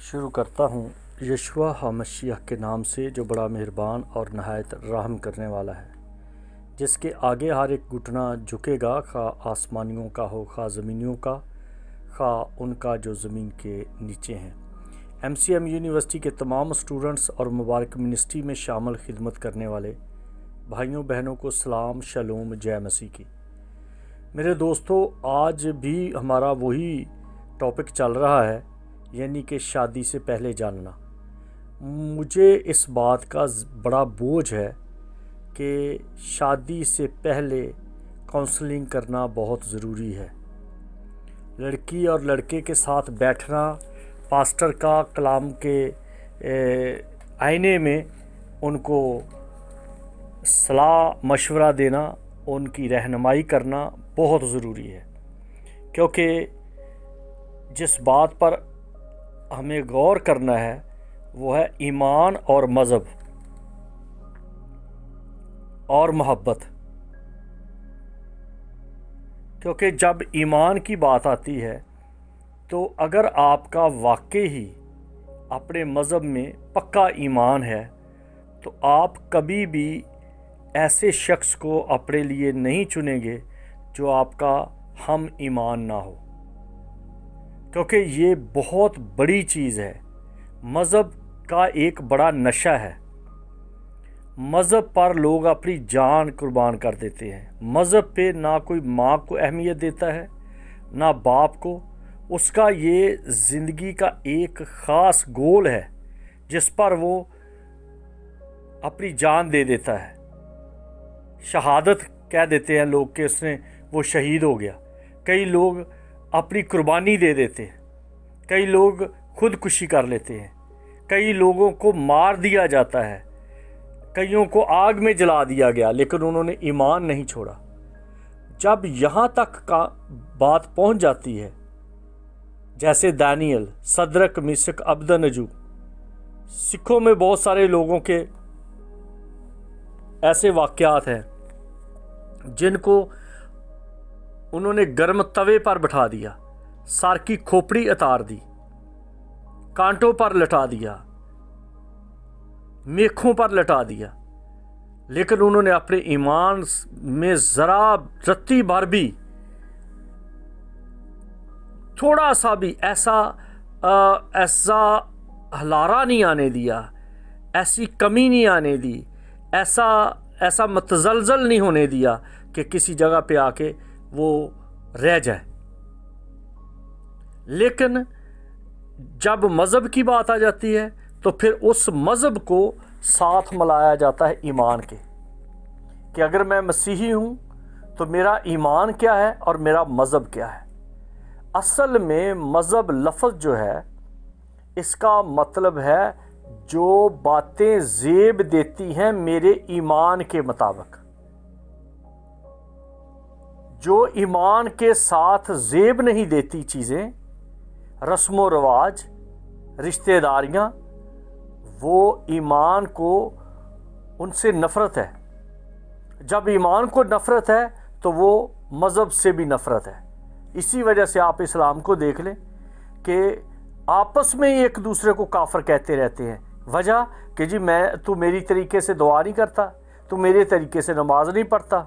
شروع کرتا ہوں یشوع ہمشیح کے نام سے جو بڑا مہربان اور نہایت رحم کرنے والا ہے، جس کے آگے ہر ایک گھٹنا جھکے گا، خواہ آسمانیوں کا ہو خواہ زمینیوں کا، خواہ ان کا جو زمین کے نیچے ہیں۔ MCM یونیورسٹی کے تمام اسٹوڈنٹس اور مبارک منسٹری میں شامل خدمت کرنے والے بھائیوں بہنوں کو سلام، شلوم، جے مسیح کی۔ میرے دوستو، آج بھی ہمارا وہی ٹاپک چل رہا ہے، یعنی کہ شادی سے پہلے جاننا۔ مجھے اس بات کا بڑا بوجھ ہے کہ شادی سے پہلے کاؤنسلنگ کرنا بہت ضروری ہے۔ لڑکی اور لڑکے کے ساتھ بیٹھنا، پاسٹر کا کلام کے آئینے میں ان کو صلاح مشورہ دینا، ان کی رہنمائی کرنا بہت ضروری ہے، کیونکہ جس بات پر ہمیں غور کرنا ہے وہ ہے ایمان اور مذہب اور محبت۔ کیونکہ جب ایمان کی بات آتی ہے تو اگر آپ کا واقعی ہی اپنے مذہب میں پکا ایمان ہے تو آپ کبھی بھی ایسے شخص کو اپنے لیے نہیں چنیں گے جو آپ کا ہم ایمان نہ ہو، کیونکہ یہ بہت بڑی چیز ہے۔ مذہب کا ایک بڑا نشہ ہے۔ مذہب پر لوگ اپنی جان قربان کر دیتے ہیں۔ مذہب پہ نہ کوئی ماں کو اہمیت دیتا ہے نہ باپ کو۔ اس کا یہ زندگی کا ایک خاص گول ہے جس پر وہ اپنی جان دے دیتا ہے۔ شہادت کہہ دیتے ہیں لوگ کہ وہ شہید ہو گیا۔ کئی لوگ اپنی قربانی دے دیتے ہیں، کئی لوگ خودکشی کر لیتے ہیں، کئی لوگوں کو مار دیا جاتا ہے، کئیوں کو آگ میں جلا دیا گیا، لیکن انہوں نے ایمان نہیں چھوڑا۔ جب یہاں تک کا بات پہنچ جاتی ہے، جیسے دانیل، صدرک، میشک، عبدنجو، سکھوں میں بہت سارے لوگوں کے ایسے واقعات ہیں جن کو انہوں نے گرم توے پر بٹھا دیا، سر کی کھوپڑی اتار دی، کانٹوں پر لٹا دیا، میخوں پر لٹا دیا، لیکن انہوں نے اپنے ایمان میں ذرا رتی بھر بھی، تھوڑا سا بھی ایسا ہلارا نہیں آنے دیا، ایسی کمی نہیں آنے دی، ایسا متزلزل نہیں ہونے دیا کہ کسی جگہ پہ آ کے وہ رہ جائے۔ لیکن جب مذہب کی بات آ جاتی ہے تو پھر اس مذہب کو ساتھ ملایا جاتا ہے ایمان کے، کہ اگر میں مسیحی ہوں تو میرا ایمان کیا ہے اور میرا مذہب کیا ہے۔ اصل میں مذہب لفظ جو ہے اس کا مطلب ہے جو باتیں زیب دیتی ہیں میرے ایمان کے مطابق۔ جو ایمان کے ساتھ زیب نہیں دیتی چیزیں، رسم و رواج، رشتہ داریاں، وہ ایمان کو ان سے نفرت ہے۔ جب ایمان کو نفرت ہے تو وہ مذہب سے بھی نفرت ہے۔ اسی وجہ سے آپ اسلام کو دیکھ لیں کہ آپس میں ایک دوسرے کو کافر کہتے رہتے ہیں۔ وجہ کہ جی تو میری طریقے سے دعا نہیں کرتا، تو میرے طریقے سے نماز نہیں پڑھتا،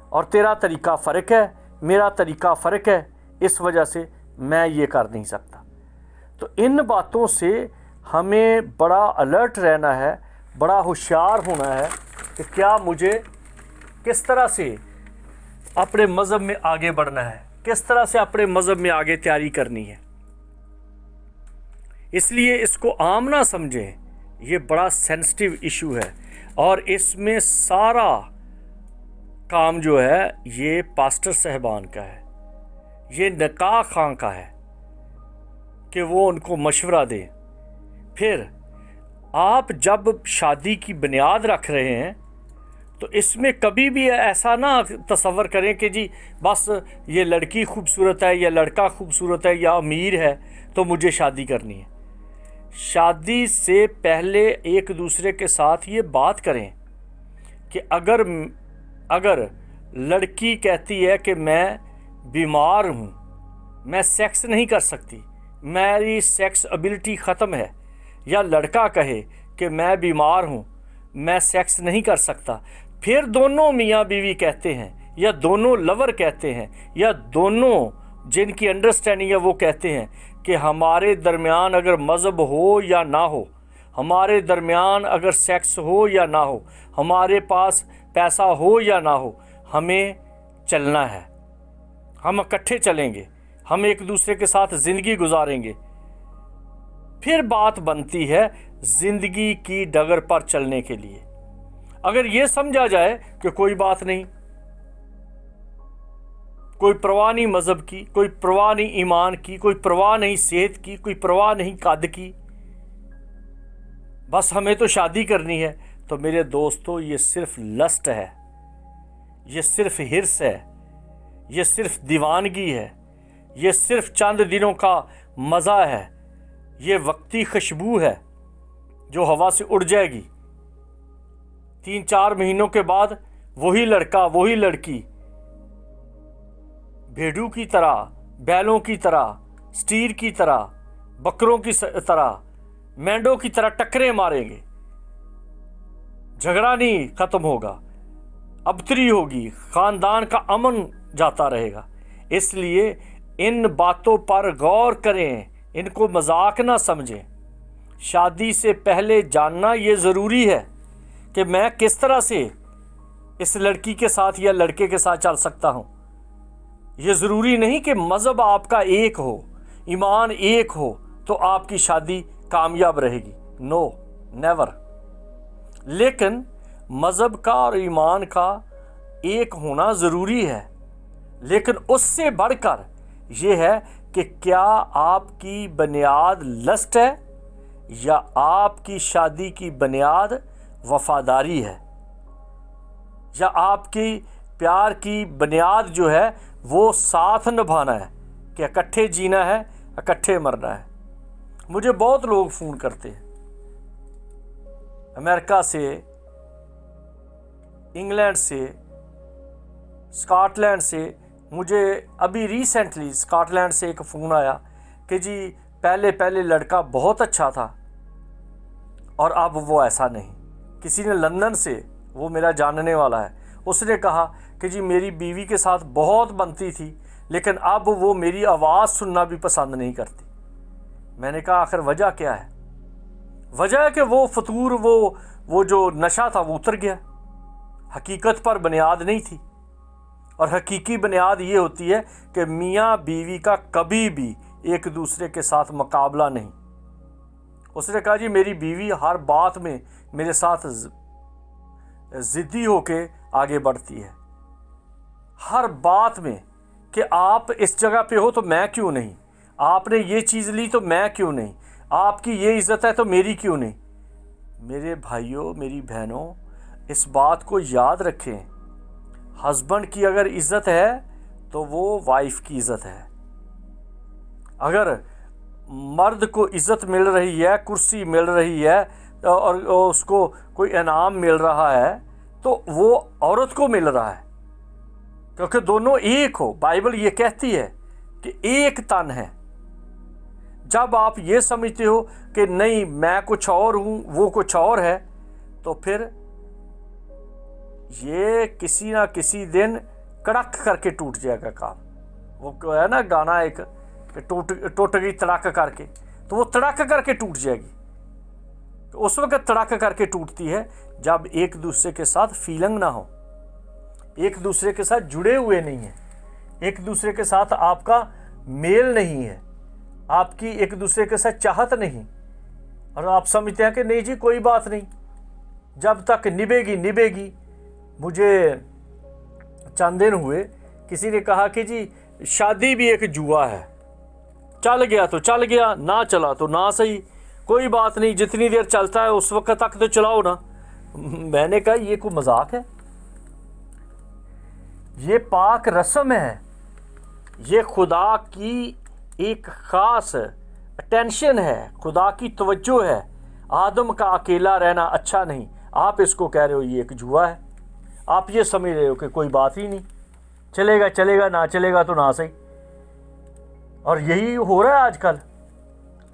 اور تیرا طریقہ فرق ہے، میرا طریقہ فرق ہے، اس وجہ سے میں یہ کر نہیں سکتا۔ تو ان باتوں سے ہمیں بڑا الرٹ رہنا ہے، بڑا ہوشیار ہونا ہے کہ کیا مجھے کس طرح سے اپنے مذہب میں آگے بڑھنا ہے، کس طرح سے اپنے مذہب میں آگے تیاری کرنی ہے۔ اس لیے اس کو عام نہ سمجھیں، یہ بڑا سینسٹیو ایشو ہے، اور اس میں سارا کام جو ہے یہ پاسٹر صاحبان کا ہے، یہ نکاح خاں کا ہے کہ وہ ان کو مشورہ دیں۔ پھر آپ جب شادی کی بنیاد رکھ رہے ہیں تو اس میں کبھی بھی ایسا نہ تصور کریں کہ جی بس یہ لڑکی خوبصورت ہے یا لڑکا خوبصورت ہے یا امیر ہے تو مجھے شادی کرنی ہے۔ شادی سے پہلے ایک دوسرے کے ساتھ یہ بات کریں کہ اگر لڑکی کہتی ہے کہ میں بیمار ہوں، میں سیکس نہیں کر سکتی، میری سیکس ابیلٹی ختم ہے، یا لڑکا کہے کہ میں بیمار ہوں، میں سیکس نہیں کر سکتا، پھر دونوں میاں بیوی کہتے ہیں، یا دونوں لور کہتے ہیں، یا دونوں جن کی انڈرسٹینڈنگ ہے وہ کہتے ہیں کہ ہمارے درمیان اگر مذہب ہو یا نہ ہو، ہمارے درمیان اگر سیکس ہو یا نہ ہو، ہمارے پاس پیسہ ہو یا نہ ہو، ہمیں چلنا ہے، ہم اکٹھے چلیں گے، ہم ایک دوسرے کے ساتھ زندگی گزاریں گے، پھر بات بنتی ہے زندگی کی ڈگر پر چلنے کے لیے۔ اگر یہ سمجھا جائے کہ کوئی بات نہیں، کوئی پرواہ نہیں مذہب کی، کوئی پرواہ نہیں ایمان کی، کوئی پرواہ نہیں صحت کی، کوئی پرواہ نہیں قد کی، بس ہمیں تو شادی کرنی ہے، تو میرے دوستو یہ صرف لسٹ ہے، یہ صرف ہرس ہے، یہ صرف دیوانگی ہے، یہ صرف چند دنوں کا مزہ ہے، یہ وقتی خوشبو ہے جو ہوا سے اڑ جائے گی۔ 3-4 مہینوں کے بعد وہی لڑکا وہی لڑکی بھیڑوں کی طرح، بیلوں کی طرح، سٹیر کی طرح، بکروں کی طرح، مینڈوں کی طرح ٹکرے ماریں گے، جھگڑا نہیں ختم ہوگا، ابتری ہوگی، خاندان کا امن جاتا رہے گا۔ اس لیے ان باتوں پر غور کریں، ان کو مذاق نہ سمجھیں۔ شادی سے پہلے جاننا یہ ضروری ہے کہ میں کس طرح سے اس لڑکی کے ساتھ یا لڑکے کے ساتھ چل سکتا ہوں۔ یہ ضروری نہیں کہ مذہب آپ کا ایک ہو، ایمان ایک ہو تو آپ کی شادی کامیاب رہے گی، نو نیور۔ لیکن مذہب کا اور ایمان کا ایک ہونا ضروری ہے، لیکن اس سے بڑھ کر یہ ہے کہ کیا آپ کی بنیاد لسٹ ہے یا آپ کی شادی کی بنیاد وفاداری ہے، یا آپ کی پیار کی بنیاد جو ہے وہ ساتھ نبھانا ہے کہ اکٹھے جینا ہے، اکٹھے مرنا ہے۔ مجھے بہت لوگ فون کرتے ہیں امریکہ سے، انگلینڈ سے، اسکاٹ لینڈ سے۔ مجھے ابھی ریسنٹلی اسکاٹ لینڈ سے ایک فون آیا کہ جی پہلے لڑکا بہت اچھا تھا اور اب وہ ایسا نہیں۔ کسی نے لندن سے، وہ میرا جاننے والا ہے، اس نے کہا کہ جی میری بیوی کے ساتھ بہت بنتی تھی لیکن اب وہ میری آواز سننا بھی پسند نہیں کرتی۔ میں نے کہا آخر وجہ کیا ہے؟ وجہ ہے کہ وہ فطور، وہ جو نشہ تھا وہ اتر گیا، حقیقت پر بنیاد نہیں تھی۔ اور حقیقی بنیاد یہ ہوتی ہے کہ میاں بیوی کا کبھی بھی ایک دوسرے کے ساتھ مقابلہ نہیں۔ اس نے کہا جی میری بیوی ہر بات میں میرے ساتھ ضدی ہو کے آگے بڑھتی ہے، ہر بات میں، کہ آپ اس جگہ پہ ہو تو میں کیوں نہیں، آپ نے یہ چیز لی تو میں کیوں نہیں، آپ کی یہ عزت ہے تو میری کیوں نہیں۔ میرے بھائیوں، میری بہنوں، اس بات کو یاد رکھیں، ہسبینڈ کی اگر عزت ہے تو وہ وائف کی عزت ہے۔ اگر مرد کو عزت مل رہی ہے، کرسی مل رہی ہے اور اس کو کوئی انعام مل رہا ہے تو وہ عورت کو مل رہا ہے، کیونکہ دونوں ایک ہو۔ بائبل یہ کہتی ہے کہ ایک تن ہے۔ جب آپ یہ سمجھتے ہو کہ نہیں میں کچھ اور ہوں وہ کچھ اور ہے، تو پھر یہ کسی نہ کسی دن کڑک کر کے ٹوٹ جائے گا کام۔ وہ ہے نا گانا ایک کہ ٹوٹ گئی تڑک کر کے، تو وہ تڑک کر کے ٹوٹ جائے گی۔ تو اس وقت تڑک کر کے ٹوٹتی ہے جب ایک دوسرے کے ساتھ فیلنگ نہ ہو، ایک دوسرے کے ساتھ جڑے ہوئے نہیں ہیں، ایک دوسرے کے ساتھ آپ کا میل نہیں ہے، آپ کی ایک دوسرے کے ساتھ چاہت نہیں، اور آپ سمجھتے ہیں کہ نہیں جی کوئی بات نہیں، جب تک نبھے گی۔ مجھے چند دن ہوئے کسی نے کہا کہ جی شادی بھی ایک جوا ہے، چل گیا تو چل گیا، نہ چلا تو نہ صحیح، کوئی بات نہیں، جتنی دیر چلتا ہے اس وقت تک تو چلاؤ نا۔ میں نے کہا یہ کوئی مذاق ہے؟ یہ پاک رسم ہے، یہ خدا کی ایک خاص اٹینشن ہے، خدا کی توجہ ہے۔ آدم کا اکیلا رہنا اچھا نہیں، آپ اس کو کہہ رہے ہو یہ ایک جوا ہے، آپ یہ سمجھ رہے ہو کہ کوئی بات ہی نہیں، چلے گا نہ چلے گا تو نہ صحیح۔ اور یہی ہو رہا ہے آج کل،